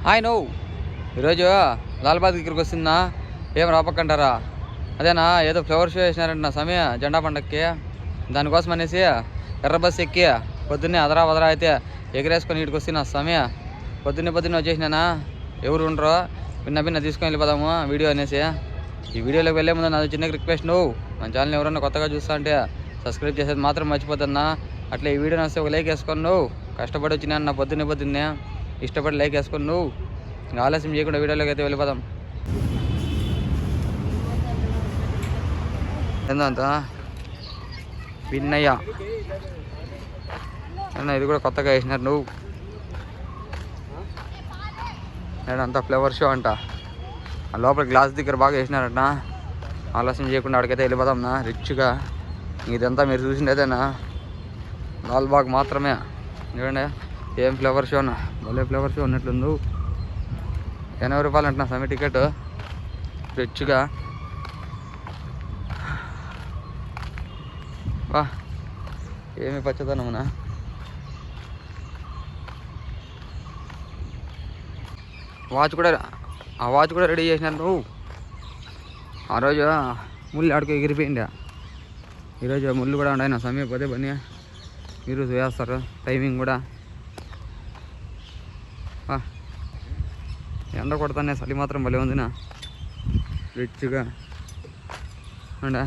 Hi నువ్వు ఈరోజు లాల్బాగ్ దగ్గరికి వస్తుందా ఏం రాపక్కంటారా? అదేనా ఏదో ఫ్లవర్ షో వేసినారంట నా సమయ జెండా పండక్కి. దానికోసం అనేసి ఎర్ర బస్సు ఎక్కి పొద్దున్నే అదరా వదరా అయితే ఎగిరేసుకొని ఇటుకు వస్తున్నా సమయ. పొద్దున్నే వచ్చేసినానా, ఎవరు ఉండరు, భిన్న తీసుకొని వెళ్ళిపోదాము వీడియో అనేసి. ఈ వీడియోలోకి వెళ్ళే ముందు నాది చిన్న రిక్వెస్ట్, నువ్వు మన ఛానల్ ఎవరన్నా కొత్తగా చూస్తా అంటే సబ్స్క్రైబ్ చేసేది మాత్రం మర్చిపోతున్నా. అట్లా ఈ వీడియో వస్తే ఒక లైక్ వేసుకొని నువ్వు కష్టపడి వచ్చినా నా పొద్దున్నే ఇష్టపడి లైక్ వేసుకొని నువ్వు ఆలస్యం చేయకుండా వీడియోలోకి అయితే వెళ్ళిపోదాం. ఏందంత విన్నయ్య ఇది కూడా కొత్తగా వేసినారు. నువ్వు నేనంతా ఫ్లవర్ షో అంట, ఆ లోపల గ్లాస్ దగ్గర బాగా వేసినారంట. ఆలస్యం చేయకుండా అక్కడికైతే వెళ్ళిపోదాంనా రిచ్గా. ఇదంతా మీరు చూసిండేదేనా లాల్బాగ్ మాత్రమే. చూడండి ఏం ఫ్లవర్ షో అన్న, భలే ఫ్లవర్ షో ఉన్నట్లుంది. 80 రూపాయలు అంటున్నా సమయ టికెట్ రిచ్గా. వా ఏమి పచ్చదనమునా. వాచ్ కూడా రెడీ చేసినారు. నువ్వు ఆ రోజు ముళ్ళు ఆడుకో ఎగిరిపోయింది, ఈరోజు ముళ్ళు కూడా ఉన్నాయి నా సమయం. పోతే పని మీరు వేస్తారు టైమింగ్ కూడా. ఎండ కొడతానే చలి మాత్రం భలే ఉందినా రిచ్గా. అండ్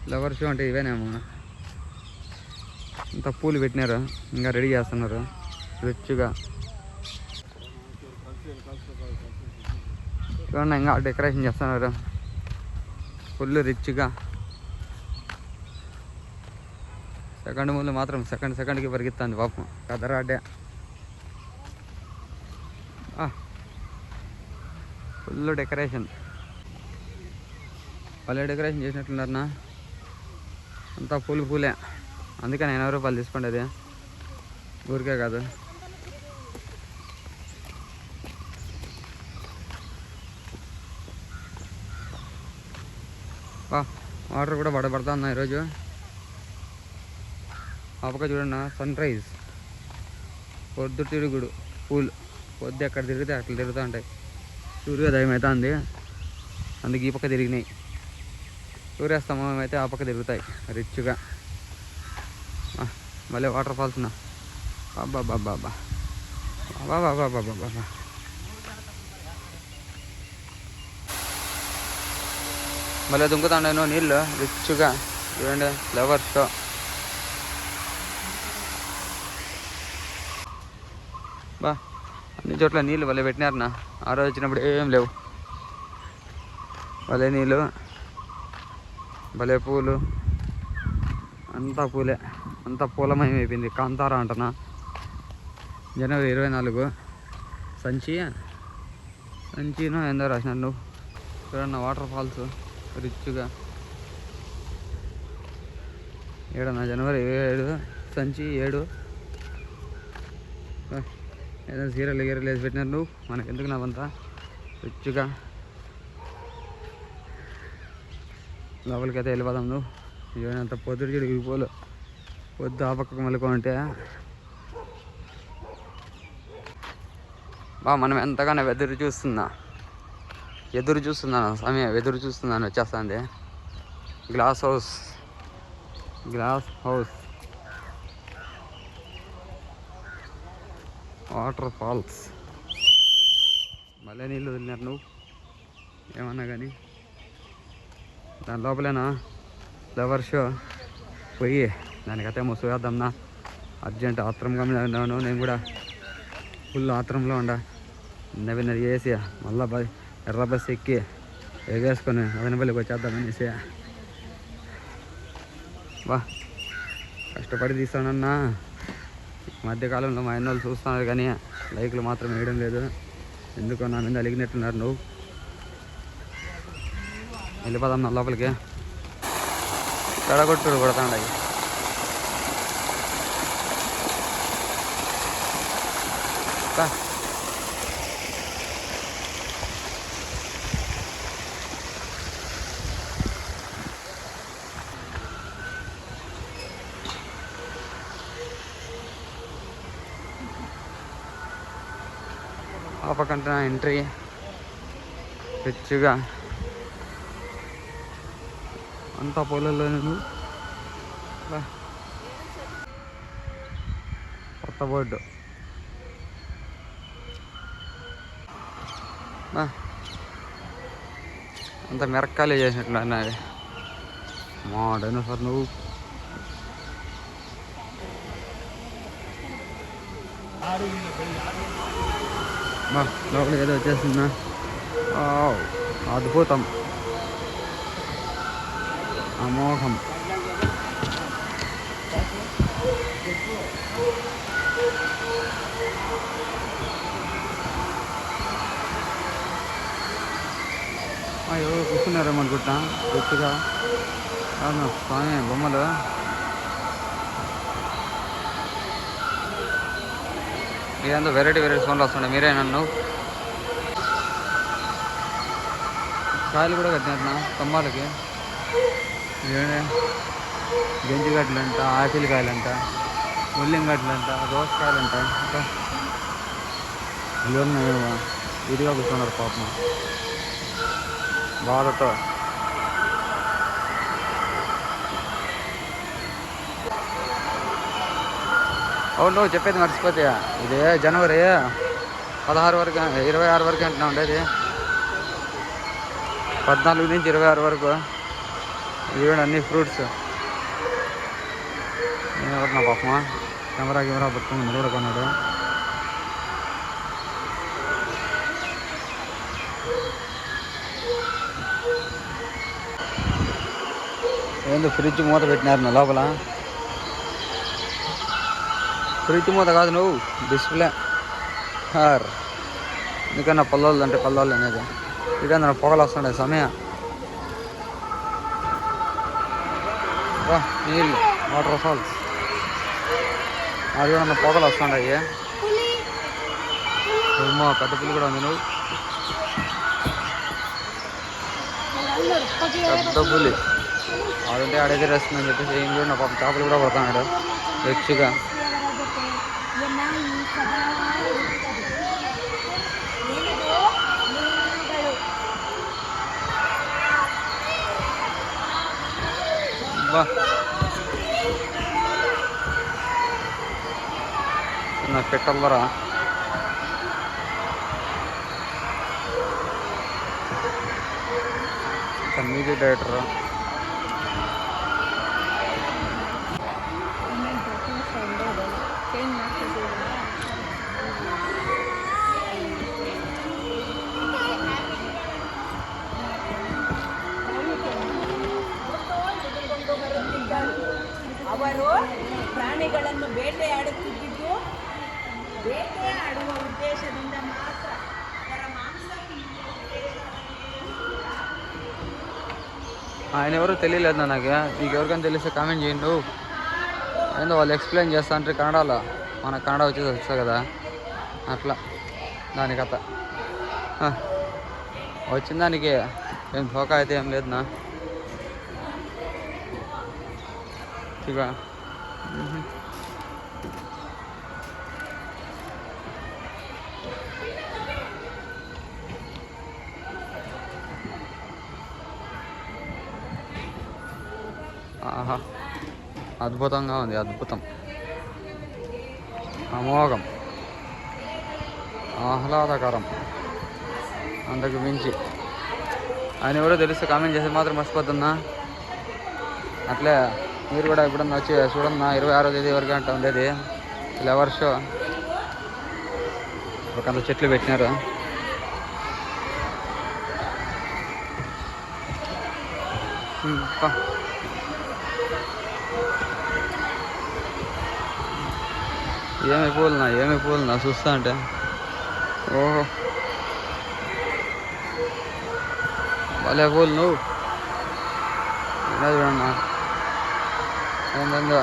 ఫ్లవర్ షో అంటే ఇవేనేమో, ఇంత పూలు పెట్టినారు, ఇంకా రెడీ చేస్తున్నారు రిచ్గా. చూడండి ఇంకా డెకరేషన్ చేస్తున్నారు ఫుల్ రిచ్గా. సెకండ్ మూలు మాత్రం సెకండ్కి పరిగెత్తుంది పాపం కదరాడే. ఫుల్ డెకరేషన్, భలే డెకరేషన్ చేసినట్లున్నారనా. అంతా పూలే, అందుకని 80 రూపాయలు తీసుకోండి. అది ఊరికే కాదు. వాటర్ కూడా పడుతుంది ఈరోజు. ఆ పక్క చూడండి సన్ రైజ్, పొద్దు తిరుగుడు పూలు. పొద్దు ఎక్కడ తిరిగితే అట్లా తిరుగుతూ ఉంటాయి. సూర్యోదయం అవుతుంది, అందుకు ఈ పక్క తిరిగినాయి. సూర్యాస్తమయం అయితే ఆ పక్క తిరుగుతాయి రిచ్గా. మళ్ళీ వాటర్ ఫాల్స్ నా బాబా బాబా బాబా బాబా బాబా బాబా. మళ్ళీ దుంకుతాండేనో నీళ్ళు రిచ్గా. చూడండి ఫ్లవర్ షో. బా అన్ని చోట్ల నీళ్ళు భలే పెట్టినారన్నా. ఆ రోజు వచ్చినప్పుడు ఏం లేవు, భలే నీళ్ళు, భలే పూలు, అంతా పూలే, అంతా పూలమయం అయిపోయింది. కాంతారా అంటనా. జనవరి 24 సంచినో ఏందో రాసినాడు. నువ్వు చూడన్న వాటర్ ఫాల్స్ రిచ్గా. ఏడన్నా జనవరి 7 సంచి 7 ఏదో సీరియల్ వేసి పెట్టినారు. నువ్వు మనకెందుకు నావంతా రిచ్గా. లోపలికి అయితే వెళ్ళిపోదాం. నువ్వు ఇవంత పొద్దుడు చెడు పోలు, పొద్దు ఆ పక్కకు మలుకుంటే మనం ఎంతగానో ఎదురు చూస్తున్నాను సమయం. ఎదురు చూస్తున్నాను వచ్చేస్తుంది. Glass house waterfalls. మళ్ళీ నీళ్ళు వదిలినారు. నువ్వు ఏమన్నా కానీ దాని లోపలేనా ఫ్లవర్ షో. పోయి దానికైతే ముసువేద్దాంనా. అర్జెంట్ ఆత్రంగా ఉన్నాను నేను కూడా, ఫుల్ ఆత్రంలో విన్నది చేసి మళ్ళీ ఎర్ర బస్సు ఎక్కి ఎగేసుకొని అవనపల్లికి వచ్చేద్దామనేసి. బా కష్టపడి తీస్తానన్నా. మధ్యకాలంలో మా అన్నోళ్ళు చూస్తున్నారు కానీ లైక్లు మాత్రం వేయడం లేదు. ఎందుకో నా మీద అలిగినట్టున్నారు. నువ్వు వెళ్ళిపోదాం నా లోపలికి. కడగొట్టుడు కొడతాండాయి. పక్కన ఎంట్రీ రిచ్గా అంతా పొలంలో నేను కొత్త బోర్డు అంత మిరక్కాయలు చేసినట్లు అన్నది మా డైనోసార్ నువ్వు లోపలికి ఏదో వచ్చేస్తుందా అద్భుతం అమోఘం ఎవరు కూర్చున్నారేమో అనుకుంటా గుర్తుగా అవును స్వామి బొమ్మలు ఇదంతా వెరైటీ సౌండ్లు వస్తుండే మీరే నన్ను కాయలు కూడా కట్టినట్టు స్తంభాలకి గంజి గడ్డలంట ఆపిల్ కాయలంట ముల్లిం గడ్డలంట దోసకాయలంట ఇంకా ఇదిగా కూర్చున్నారు పాపం బాధతో అవును చెప్పేది మర్చిపోతే ఇదే జనవరి 16 వరకు 26 వరకు అంటున్నా ఉండేది 14 నుంచి 26 వరకు ఇవి అన్ని ఫ్రూట్స్ నేను ఎవరు నా పాపమా కెమెరా పట్టుకుని కూడా కొన్నాడు ఏందో ఫ్రిడ్జ్ మూత పెట్టినారు నా లోపల ఫ్రిడ్జ్ మూత కాదు నువ్వు డిస్ప్లే ఎందుకన్నా పల్లవాళ్ళు అంటే పల్లవాళ్ళు అనేది ఇకన్నా పొగలు వస్తుండే సమయం నీళ్ళు వాటర్ ఫాల్స్ అది కూడా పొగలు వస్తుంటాయి పెద్ద పుల్లి కూడా ఉంది నువ్వు పెద్ద పులి ఆడుంటే ఆడైతే వస్తుందని చెప్పేసి ఏం కూడా నా పాప చేపలు కూడా పడుతున్నాడు రిచ్గా నా పెట్టల్లరా మ్యూజిక్ డైరెక్టర్ ಅವರು ಪ್ರಾಣಿಗಳನ್ನು ಬೇಟೆಯಾಡುತ್ತಿದ್ದು ಬೇಟೆಯಾಡುವ ಉದ್ದೇಶದಿಂದ ಮಾತ್ರ ಅವರ ಮಾಂಸ ఆయన ఎవరో తెలియలేదు నాకు నీకు ఎవరికైనా తెలిస్తే కామెంట్ చేయండి ఏందో వాళ్ళు ఎక్స్ప్లెయిన్ చేస్తా అంటే కన్నడలో మనకు కన్నడ వచ్చేసి వస్తుంది కదా అట్లా దాని కథ వచ్చిన దానికి ఏం ధోకా అయితే ఏం లేదు నా ఇక ఆహా అద్భుతంగా ఉంది అద్భుతం అమోఘం ఆహ్లాదకరం అంతకు మించి ఆయన ఎవరో తెలిస్తే కామెంట్ చేసి మాత్రం మర్చిపోతున్నా అట్లే మీరు కూడా ఎప్పుడన్నా వచ్చి చూడన్నా 26వ తేదీ వరకు అంట ఉండేది ఫ్లవర్ షో ఒకంత చెట్లు పెట్టినారు ఏమి పూలనా చూస్తా అంటే ఓహో భలే పూలు నువ్వు చూడన్నా ఏందో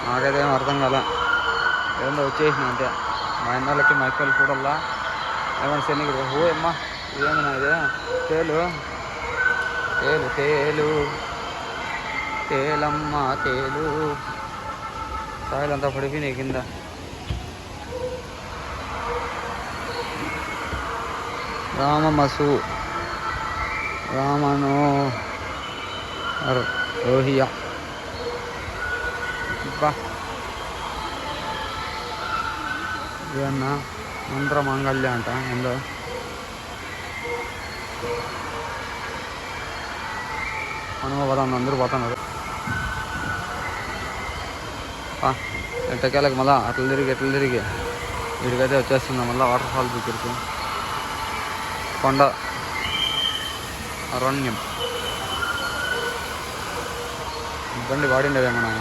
నాకైతే ఏం అర్థం కాల ఏందో వచ్చేసిన అంతే మా ఇన్నాళ్ళకి మా ఇక్కలు చూడల్లా ఏమన్నా శని ఓ అమ్మా ఏమన్నా ఇదే తేలు తేలు తేలు తేలమ్మ తేలు కాయలంతా పడిపోయినాయి కింద రామమసు రామనో రోహియా ఇవన్న మంత్ర మాంగళ్య అంట ఎందో మనము పోతాం, అందరూ పోతున్నారు. ఎట్టకేళ్ళకి మళ్ళీ అట్లా తిరిగి వీడికైతే వచ్చేస్తున్నాం. మళ్ళీ వాటర్ ఫాల్ దగ్గరికి కొండ అరణ్యం బండి వాడిండేదేమన్నా.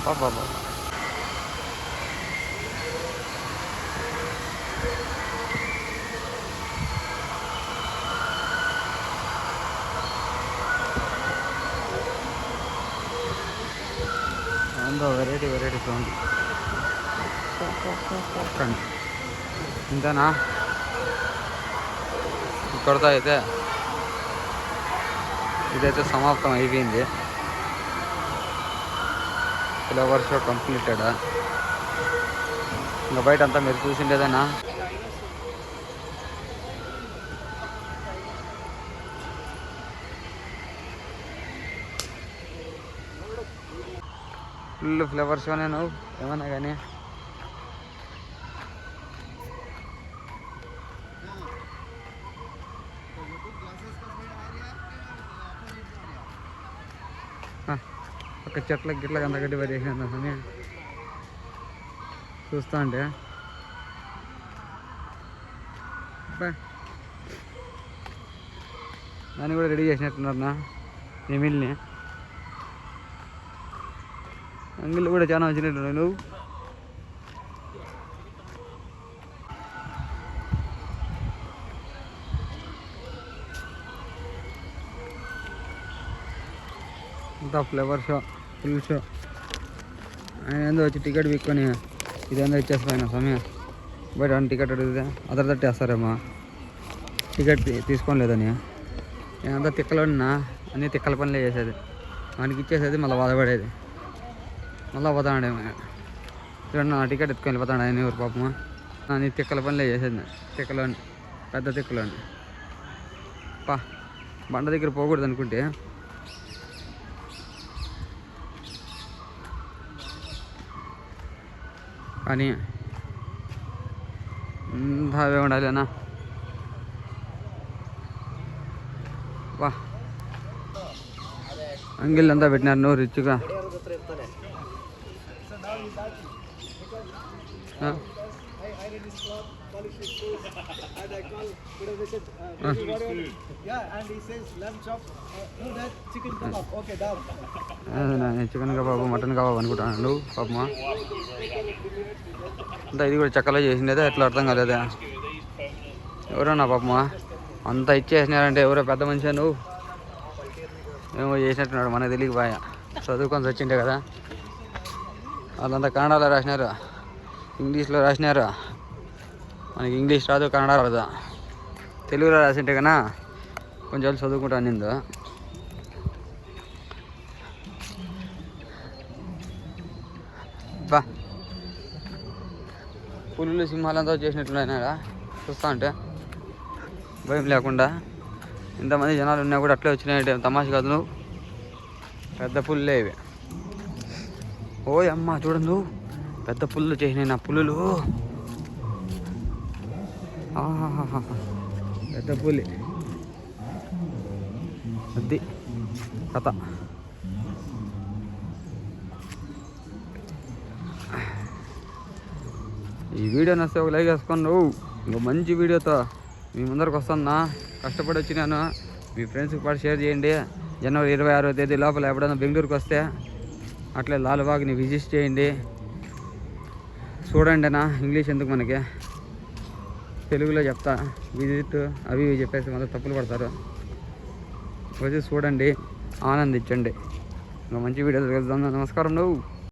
బాబా వెరైటీ సౌండ్ ఇంతేనా ఇక్కడితో అయితే ఇదైతే సమాప్తం అయిపోయింది. Flower show completed. ఇంకా బయట అంతా మీరు చూసిండేదేనా. ఫుల్ ఫ్లవర్ షోనే నువ్వు ఏమన్నా కానీ. ఒక చెట్లకి గిట్లకి అంత గడ్డి పడేసిన సమయం చూస్తా అంటే దాన్ని కూడా రెడీ చేసినట్టున్నారన్నా ఎమిల్ని. అంగిళ్ళు కూడా చాలా వచ్చినట్టున్నావు నువ్వు. అంతా ఫ్లవర్ షో ఫుల్ షో. ఆయన ఏందో వచ్చి టికెట్ విక్కొని ఇదేందో ఇచ్చేస్తాను సమయం. బయట టికెట్ అడిగితే అదర్ తట్టేస్తారేమో టికెట్ తీసుకోలేదని. నేనంతా తిక్కలోనా అన్నీ తిక్కల పనులే చేసేది. మనకి ఇచ్చేసేది మళ్ళీ బాధపడేది. మళ్ళీ పోతాడేమో చూడండి, నా టికెట్ ఎత్తుకొని వెళ్ళిపోతాడు ఆయన ఎవరు పాపము. నీ తిక్కల పనులే చేసేది తిక్కలోని, పెద్ద తిక్కలోని. బండ దగ్గర పోకూడదు అనుకుంటే కానీ అవే ఉండాలేనా. అంగిళ్ళంతా పెట్టినారు నువ్వు రిచ్గా. చికెన్ కబాబు మటన్ కబాబు అనుకుంటాను నువ్వు పాపమా. అంతా ఇది కూడా చెక్కలో చేసిండేదే ఎట్లా అర్థం కాలేదా. ఎవరన్నా పాపమా అంతా ఇచ్చేసినారంటే ఎవరో పెద్ద మనిషి నువ్వు ఏమో చేసినట్టున్నాడు. మనకు తెలియకపోయా చదువుకొని వచ్చిండే కదా. వాళ్ళంతా కన్నడలో రాసినారు, ఇంగ్లీష్లో రాసినారు. మనకి ఇంగ్లీష్ రాదు, కన్నడ రాదు. తెలుగులో రాసింటే కన్నా కొంచెం చదువుకుంటాను నిందు. పులులు సింహాలంతా చేసినట్లున్నాయినా చూస్తా అంటే భయం లేకుండా. ఇంతమంది జనాలు ఉన్నా కూడా అట్లే వచ్చినాయంటే తమాష కాదు నువ్వు. పెద్ద పుల్లే ఇవి. ఓ అమ్మ చూడండి నువ్వు, పెద్ద పుల్లు చేసినాయి నా పులులు. పెద్ద పులి అది కథ. ఈ వీడియో నచ్చితే ఒక లైక్ వేసుకొని నువ్వు ఇంకో మంచి వీడియోతో మీ ముందరకు వస్తున్నా. కష్టపడి వచ్చినాను. మీ ఫ్రెండ్స్కి పాటు షేర్ చేయండి. జనవరి 26వ తేదీ లోపల ఎప్పుడైనా బెంగళూరుకి వస్తే అట్లే లాల్బాగ్ని విజిట్ చేయండి. చూడండి అన్న, ఇంగ్లీష్ ఎందుకు మనకి, తెలుగులో చెప్తా. విజిట్ అవి ఇవి చెప్పేసి మళ్ళీ తప్పులు పడతారు. వచ్చి చూడండి, ఆనందించండి. ఇంకా మంచి వీడియోస్ వెళ్దాం. నమస్కారం నువ్వు.